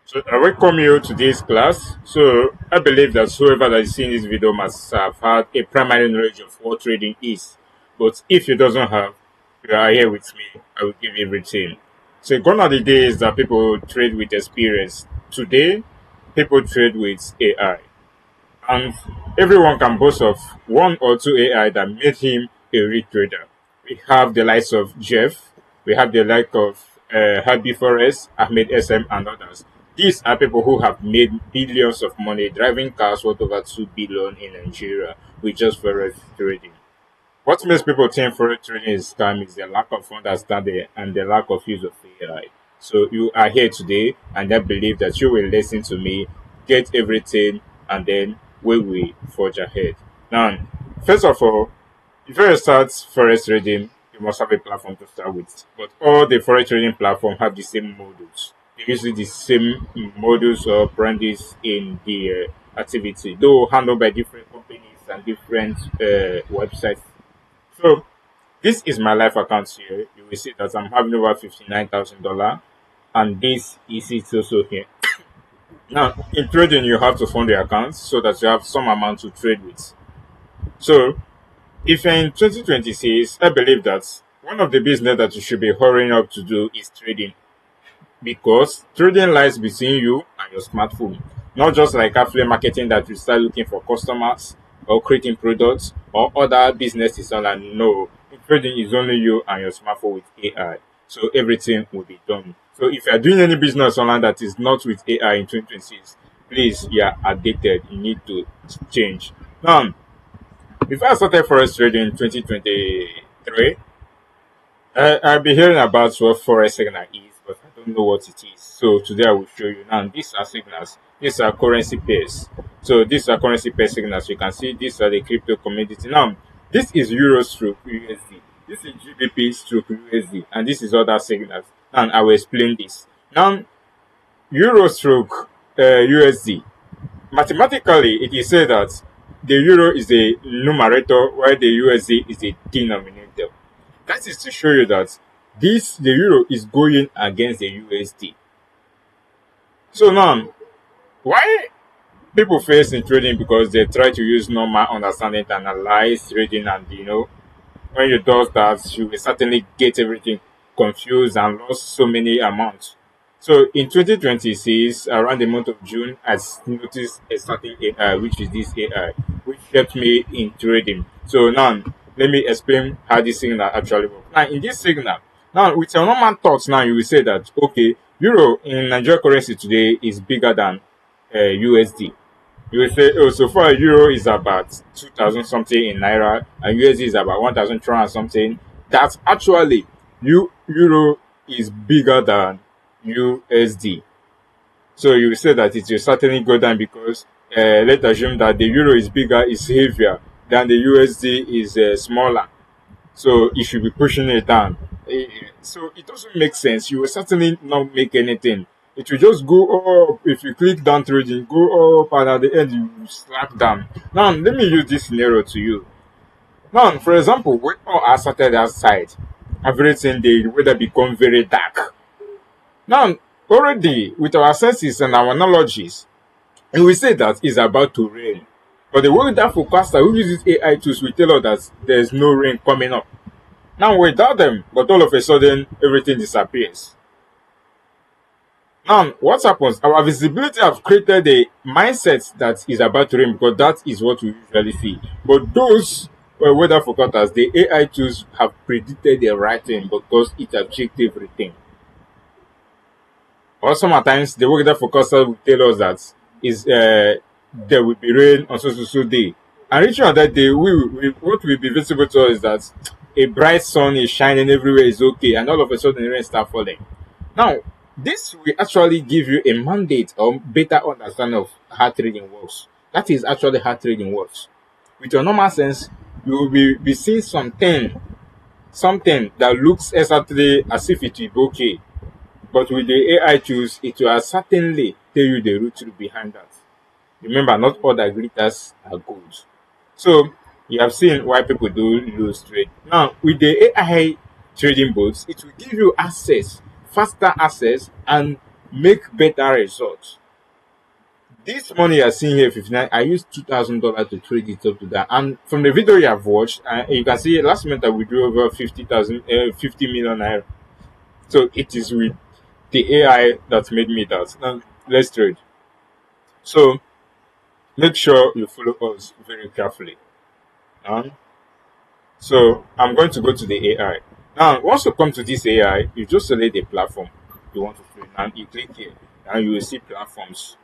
So I welcome you to this class. So I believe that whoever that is seeing this video must have had a primary knowledge of what trading is. But if you doesn't have, you are here with me. I will give you everything. So gone are the days that people trade with experience. Today, people trade with AI. And everyone can boast of one or two AI that made him a rich trader. We have the likes of Jeff, we have the like of Happy Forest, Ahmed SM, and others. These are people who have made billions of money driving cars worth over 2 billion in Nigeria with just Forex trading. What makes people think forex trading is scam is the lack of understanding and the lack of use of AI. So you are here today, and I believe that you will listen to me, get everything, and then we will forge ahead. Now, first of all, if you start forex trading, you must have a platform to start with. But all the forex trading platform have the same models. They use the same models or brands in the activity, though handled by different companies and different websites. So this is my life account here. You will see that I'm having over $59,000, and this is it also here. Now, in trading, you have to fund the account so that you have some amount to trade with. So, if you're in 2026, I believe that one of the business that you should be hurrying up to do is trading, because trading lies between you and your smartphone. Not just like affiliate marketing that you start looking for customers or creating products or other businesses online. No, in trading is only you and your smartphone with AI. So everything will be done. So if you are doing any business online that is not with AI in 2026, please, you are addicted. You need to change. Now, before I started forex trading in 2023, I've been hearing about what forex signal is, but I don't know what it is. So today I will show you. Now these are signals. These are currency pairs. So these are currency pair signals. You can see these are the crypto commodity. Now this is Euro stroke USD. This is GBP stroke USD, and this is other signals. And I will explain this. Now Euro stroke USD. Mathematically, it is said that the euro is the numerator while the USD is the denominator. That is to show you that the euro is going against the USD. So now, why people face in trading? Because they try to use normal understanding to analyze trading, and when you do that, you will certainly get everything confused and lost so many amounts. So in 2026, around the month of June, I noticed a certain AI, which is this AI, which helped me in trading. So now, let me explain how this signal actually works. Now, in this signal, now with your normal thoughts, now you will say that, okay, euro in Nigeria currency today is bigger than USD. You will say, oh, so far euro is about 2,000 something in naira, and USD is about 1,200 something. That's actually euro is bigger than USD. So you will say that it will certainly go down because let's assume that the euro is bigger, is heavier than the USD is smaller. So it should be pushing it down. So it doesn't make sense. You will certainly not make anything. It will just go up. If you click down trading, go up, and at the end you slap down. Now let me use this scenario to you. Now, for example, when I started outside, everything the weather become very dark. Now, already with our senses and our knowledges, and we say that it's about to rain. But the weather forecaster who uses AI tools will tell us that there's no rain coming up. Now without them, but all of a sudden everything disappears. Now what happens? Our visibility have created a mindset that is about to rain because that is what we usually see. But those weather forecasters, the AI tools have predicted the right thing because it has checked everything. Or sometimes the weather forecaster will tell us that is there will be rain on so day. And reaching on that day, what will be visible to us is that a bright sun is shining everywhere is okay, and all of a sudden the rain start falling. Now, this will actually give you a mandate or better understanding of how trading works. That is actually how trading works. With your normal sense, you will be seeing something that looks exactly as if it will be okay. But with the AI tools, it will certainly tell you the root truth behind that. Remember, not all that glitters are gold. So you have seen why people do lose trade. Now, with the AI trading bots, it will give you access, faster access, and make better results. This money you're seeing here, 59, I used $2,000 to trade it up to that. And from the video you have watched, you can see last month I withdrew over 50 million naira. So it is with the AI that made me that. Now, let's trade. So make sure you follow us very carefully. Um, so I'm going to go to the AI. Now, once you come to this AI, you just select the platform you want to trade. And you click here, and you will see platforms.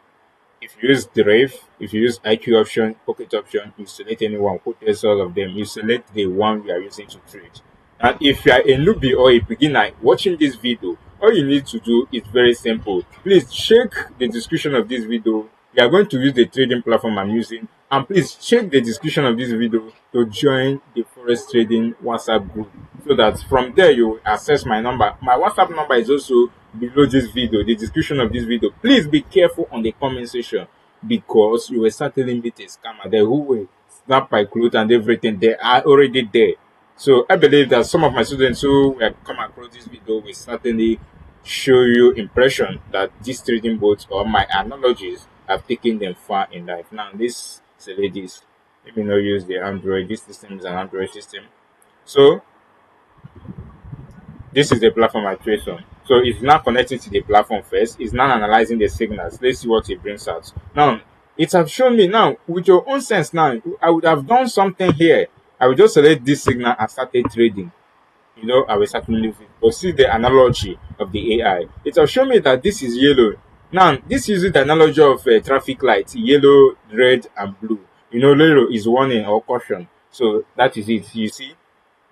If you use Drive, if you use IQ option, Pocket option, you select anyone, put this all of them. You select the one we are using to trade. And if you are a newbie or a beginner watching this video, all you need to do is very simple. Please check the description of this video. We are going to use the trading platform I'm using. And please check the description of this video to join the Forex Trading WhatsApp group so that from there you will access my number. My WhatsApp number is also below this video, the description of this video. Please be careful on the comment section because you will certainly meet a scammer there who will snap my clothes and everything. They are already there. So I believe that some of my students who will come across this video will certainly show you impression that these trading boats or my analogies have taken them far in life. Now this ladies, let me not use the Android. This system is an Android system. So this is the platform I trade on. So it's now connected to the platform first. It's now analyzing the signals. Let's see what it brings out. Now, it has shown me now, with your own sense now, I would have done something here. I would just select this signal and started trading. I will certainly use it. But see the analogy of the AI. It has shown me that this is yellow. Now, this uses the analogy of traffic lights, yellow, red, and blue. Yellow is warning or caution. So that is it. You see,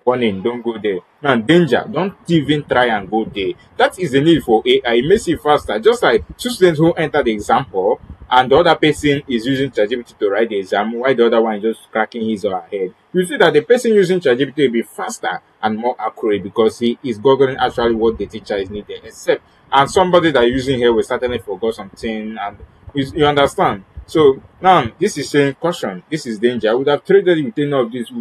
warning, don't go there. Now, danger, don't even try and go there. That is the need for AI. It makes it faster. Just like two students who enter the exam hall and the other person is using ChatGPT to write the exam, while the other one is just cracking his or her head. You see that the person using ChatGPT will be faster and more accurate because he is googling actually what the teacher is needed. Except, and somebody that using here will certainly forget something, and you understand. So now this is saying caution, this is danger. I would have traded with any of this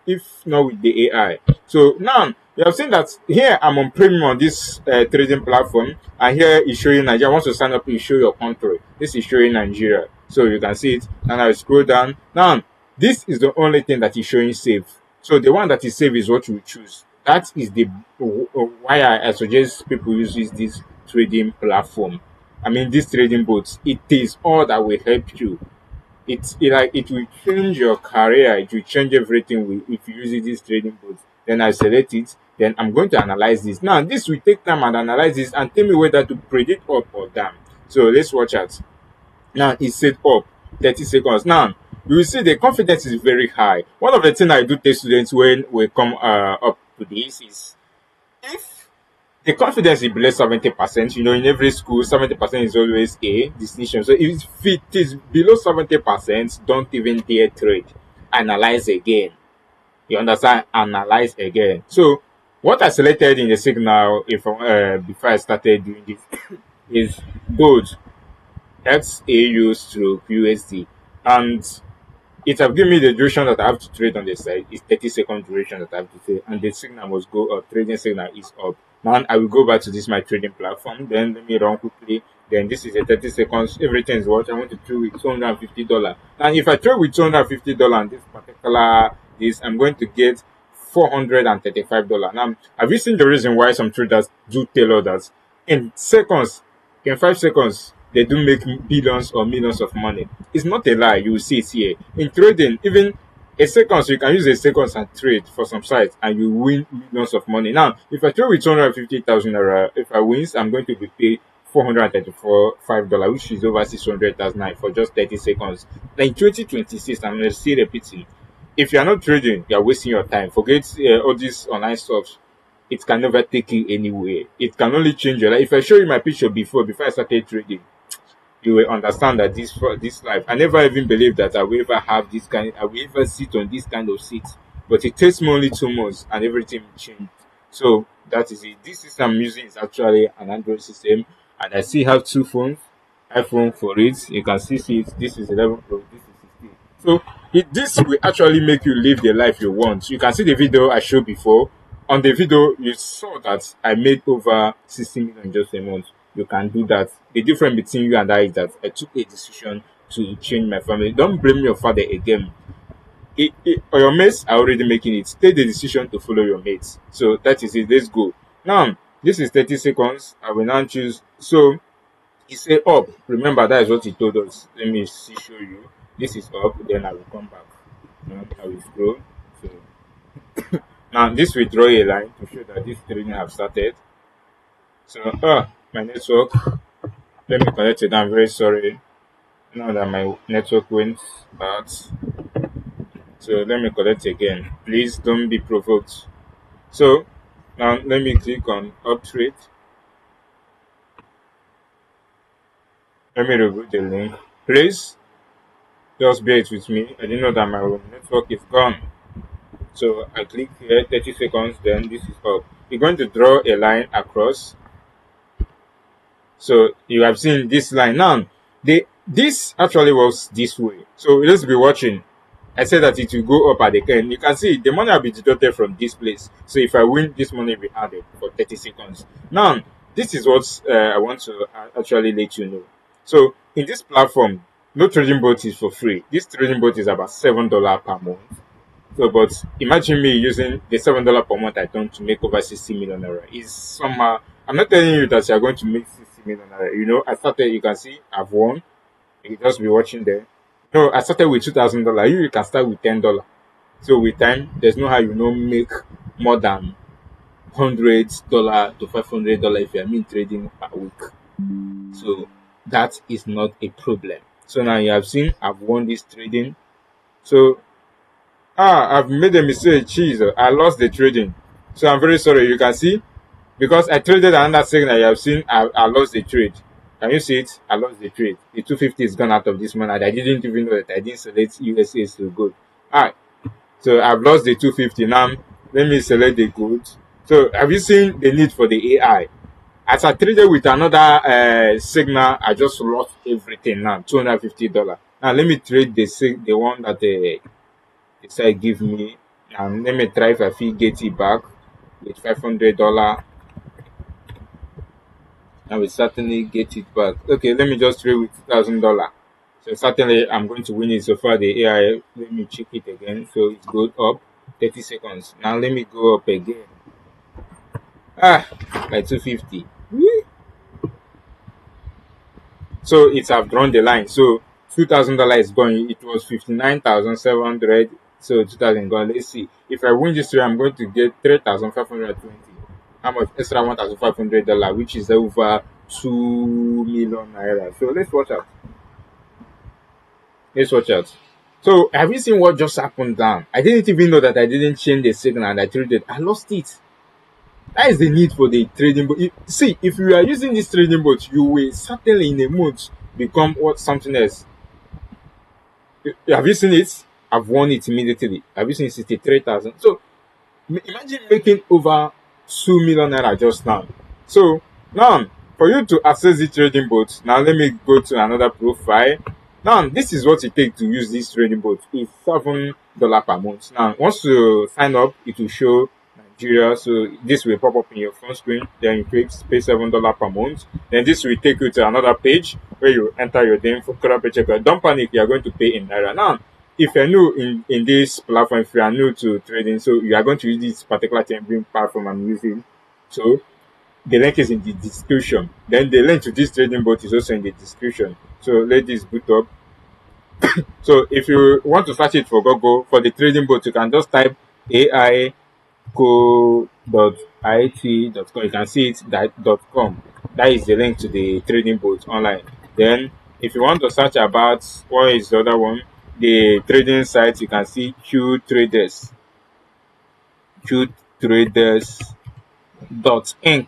if not with the AI. So now you have seen that here I'm on premium on this trading platform, and here is showing Nigeria. Once you sign up, you show your country. This is showing Nigeria, so you can see it. And I scroll down. Now this is the only thing that is showing safe. So the one that is safe is what you choose. That is the why I suggest people use this trading platform. I mean, these trading boats, it is all that will help you. It will change your career. It will change everything if you use this trading boat. Then I select it. Then I'm going to analyze this. Now, this will take time and analyze this and tell me whether to predict up or down. So let's watch out. Now, it said up 30 seconds. Now, you will see the confidence is very high. One of the things I do tell students when we come up to this is if the confidence is below 70%. In every school, 70% is always a distinction. So if it is below 70%, don't even dare trade. Analyze again. You understand? Analyze again. So what I selected in the signal before I started doing this is gold, XAU stroke USD, and it have given me the duration that I have to trade on the side. It's 30-second duration that I have to trade, and the signal must go up. Trading signal is up. Now I will go back to this my trading platform. Then let me run quickly. Then this is a 30 seconds. Everything is what I want to trade with $250. And if I trade with $250 on this particular I'm going to get $435. Now, have you seen the reason why some traders do tell others in seconds, in 5 seconds, they do make billions or millions of money? It's not a lie. You will see it here. In trading, even a second, so you can use a seconds and trade for some sites and you win millions of money. Now, if I trade with 250,000 naira, if I win, I'm going to be paid $434.5, which is over 600,000 for just 30 seconds. Now, in 2026, I'm going to see repeating. If you are not trading, you are wasting your time. Forget all these online stuff. It can never take you anywhere. It can only change your life. If I show you my picture before I started trading, you will understand that this life, I never even believed that I will ever have this kind. I will ever sit on this kind of seat. But it takes me only 2 months, and everything changed. So that is it. This system I'm using is actually an Android system, and I still have 2 phones, iPhone for it. You can see it. This is 11 Pro. This is 16. So this will actually make you live the life you want. You can see the video I showed before. On the video, you saw that I made over 60 million in just a month. you can do that. The difference between you and I is that I took a decision to change my family. Don't blame your father again. Or your mates are already making it. Take the decision to follow your mates. So that is it. Let's go. Now, this is 30 seconds. I will now choose. So he say up. Remember, that is what he told us. Let me see, show you. This is up. Then I will come back. Now I will scroll. So now this will draw a line to show that this trading have started. So my network. Let me connect it. I'm very sorry. Now that my network went bad. So let me connect again. Please don't be provoked. So now let me click on uptrade. Let me reboot the link. Please just bear it with me. I didn't know that my network is gone. So I click here, 30 seconds, then this is up. You're going to draw a line across. So you have seen this line. Now, this actually was this way. So let's be watching. I said that it will go up at the end. You can see the money will be deducted from this place. So if I win, this money will be added for 30 seconds. Now, this is what I want to actually let you know. So in this platform, no trading bot is for free. This trading bot is about $7 per month. So, but imagine me using the $7 per month I done to make over 60 million naira. Is somehow, I'm not telling you that you're going to make 60 million naira. You know, I started, you can see I've won. You can just be watching there. No, I started with $2,000. You can start with $10. So with time, there's no how you know make more than $100 to $500 if you're mean trading per week. So that is not a problem. So now you have seen I've won this trading. So I've made a mistake. Jeez, I lost the trading. So I'm very sorry. You can see because I traded another signal. You have seen I lost the trade. Can you see it? I lost the trade. The 250 is gone out of this month. I didn't even know that I didn't select USA to gold. Alright. So I've lost the 250. Now let me select the gold. So have you seen the need for the AI? As I traded with another signal, I just lost everything now. $250. Now let me trade the one that say give me, and let me try if I feel get it back with $500. I will certainly get it back. Okay, let me just trade with $2,000. So certainly I'm going to win it. So far the AI, let me check it again. So it goes up 30 seconds. Now let me go up again. Like 250. So it's have drawn the line. So $2,000 is going. It was 59,700. So 2,000 gone. Let's see. If I win this trade, I'm going to get 3,520. How much? Extra $1,500, which is over 2 million naira. So let's watch out. Let's watch out. So have you seen what just happened down? I didn't even know that I didn't change the signal and I traded. I lost it. That is the need for the trading bot. See, if you are using this trading bot, you will certainly in a month become what something else. Have you seen it? I've won it immediately. Have you seen 63,000? So imagine making over 2 million naira just now. So now for you to access the trading bot, now let me go to another profile. Now this is what it takes to use this trading bot. It's $7 per month. Now once you sign up, it will show Nigeria. So this will pop up in your phone screen. Then you click pay $7 per month. Then this will take you to another page where you enter your name for color paycheck. Don't panic, you are going to pay in naira. Now if you're new in this platform, if you are new to trading, so you are going to use this particular trading platform I'm using. So the link is in the description. Then the link to this trading bot is also in the description. So let this boot up. So if you want to search it for Google for the trading bot, you can just type aico.it.com. You can see it .com. That is the link to the trading bot online. Then if you want to search about what is the other one, the trading site, you can see qtraders.inc.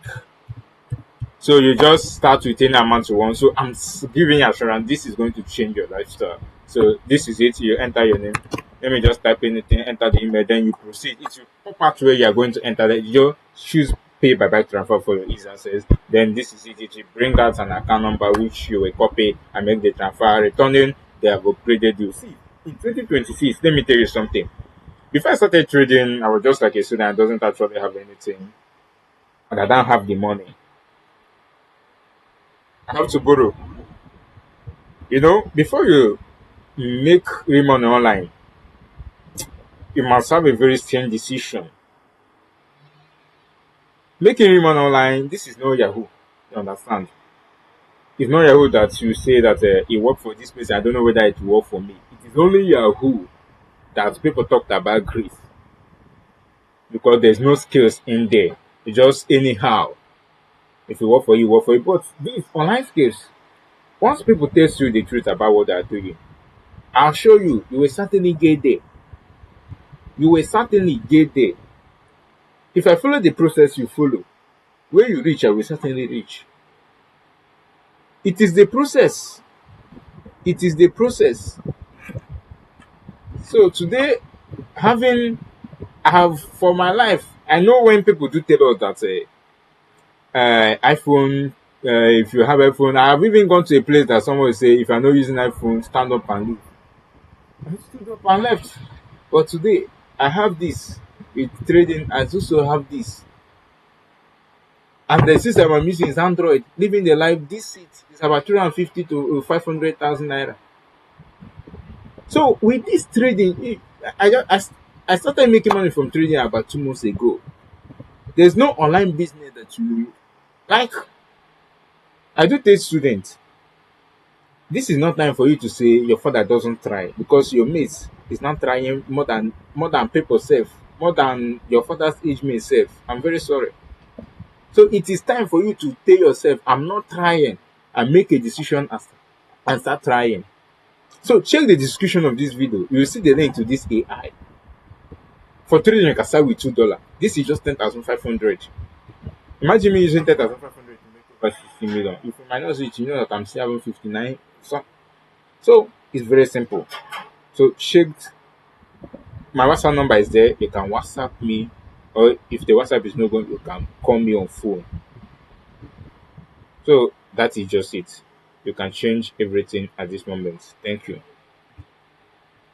So you just start with any amount you want. So I'm giving you assurance this is going to change your lifestyle. So this is it. You enter your name. Let me just type anything, enter the email, then you proceed. It will pop out where you are going to enter that. You just choose pay by bank transfer for your easy access. Then this is it. It will bring out an account number which you will copy and make the transfer. Returning, they have upgraded you. See, in 2026, let me tell you something. Before I started trading, I was just like a student that doesn't actually have anything, and I don't have the money. I have to borrow. Before you make real money online, you must have a very strange decision. Making real money online, this is no Yahoo. You understand? It's not Yahoo that you say that it worked for this place. I don't know whether it will work for me. It is only Yahoo that people talked about grace because there's no skills in there. It's just anyhow. If it work for you, work for you. But these online skills, once people tell you the truth about what they are doing, I'll show you. You will certainly get there. You will certainly get there. If I follow the process you follow, where you reach, I will certainly reach. It is the process. It is the process. So today, having I have for my life, I know when people do tell us that iPhone, if you have iPhone, I have even gone to a place that someone will say, if you're not using iPhone, stand up and leave. I stood up and left. But today, I have this with trading. I also have this. And the system I'm using is Android. Living the life, this seat is about 350 to 500,000 naira. So with this trading, I started making money from trading about 2 months ago. There's no online business that you like. I do tell students, this is not time for you to say your father doesn't try because your mate is not trying more than people self, more than your father's age mate self. I'm very sorry. So it is time for you to tell yourself, I'm not trying, and make a decision and start trying. So check the description of this video. You will see the link to this AI. For trading, you can start with $2. This is just 10,500. Imagine me using 10,500 to make over 60 million. If you minus it, you know that I'm still having 59. So it's very simple. So check. My WhatsApp number is there. You can WhatsApp me, or if the WhatsApp is not going, you can call me on phone. So that is just it. You can change everything at this moment. Thank you.